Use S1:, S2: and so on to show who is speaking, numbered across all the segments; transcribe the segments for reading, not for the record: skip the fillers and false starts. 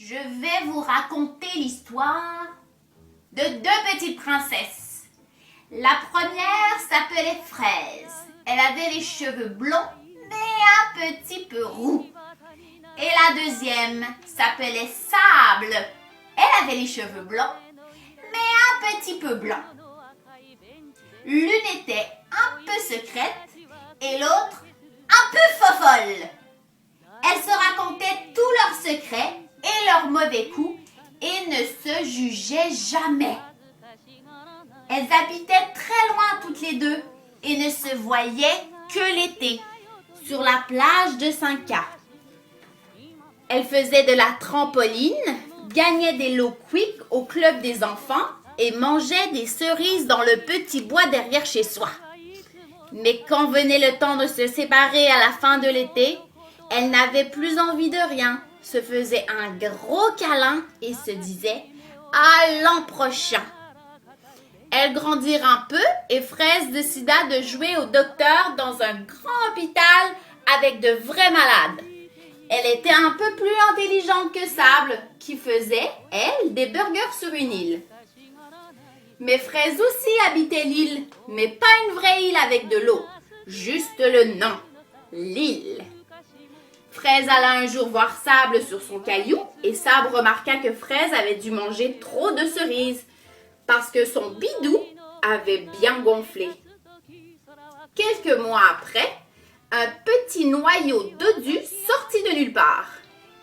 S1: Je vais vous raconter l'histoire de deux petites princesses. La première s'appelait Fraise. Elle avait les cheveux blonds, mais un petit peu roux. Et la deuxième s'appelait Sable. Elle avait les cheveux blancs, mais un petit peu blancs. L'une était un peu secrète et l'autre un peu fofolle. Elles se racontaient tous leurs secrets et leurs mauvais coups et ne se jugeaient jamais. Elles habitaient très loin toutes les deux et ne se voyaient que l'été, sur la plage de Saint-Cas. Elles faisaient de la trampoline, gagnaient des lots quick au club des enfants et mangeaient des cerises dans le petit bois derrière chez soi. Mais quand venait le temps de se séparer à la fin de l'été, elles n'avaient plus envie de rien, se faisaient un gros câlin et se disaient « à l'an prochain ». Elles grandirent un peu et Fraise décida de jouer au docteur dans un grand hôpital avec de vrais malades. Elle était un peu plus intelligente que Sable, qui faisait, elle, des burgers sur une île. Mais Fraise aussi habitait l'île, mais pas une vraie île avec de l'eau, juste le nom, l'île. Fraise alla un jour voir Sable sur son caillou et Sable remarqua que Fraise avait dû manger trop de cerises parce que son bidou avait bien gonflé. Quelques mois après, un petit noyau dodu sortit de nulle part.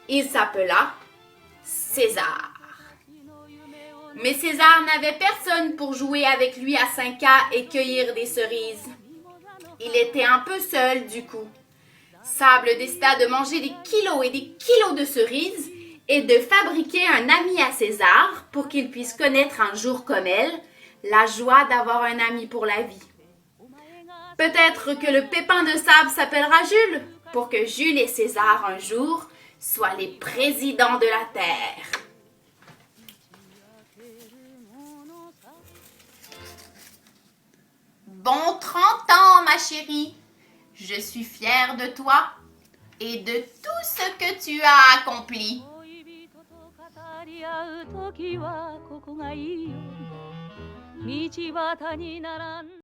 S1: Il s'appela César. Mais César n'avait personne pour jouer avec lui à Saint-Cas et cueillir des cerises. Il était un peu seul du coup. Sable décida de manger des kilos et des kilos de cerises et de fabriquer un ami à César pour qu'il puisse connaître un jour comme elle la joie d'avoir un ami pour la vie. Peut-être que le pépin de sable s'appellera Jules, pour que Jules et César un jour soient les présidents de la Terre. Bon 30 ans, ma chérie. Je suis fière de toi et de tout ce que tu as accompli.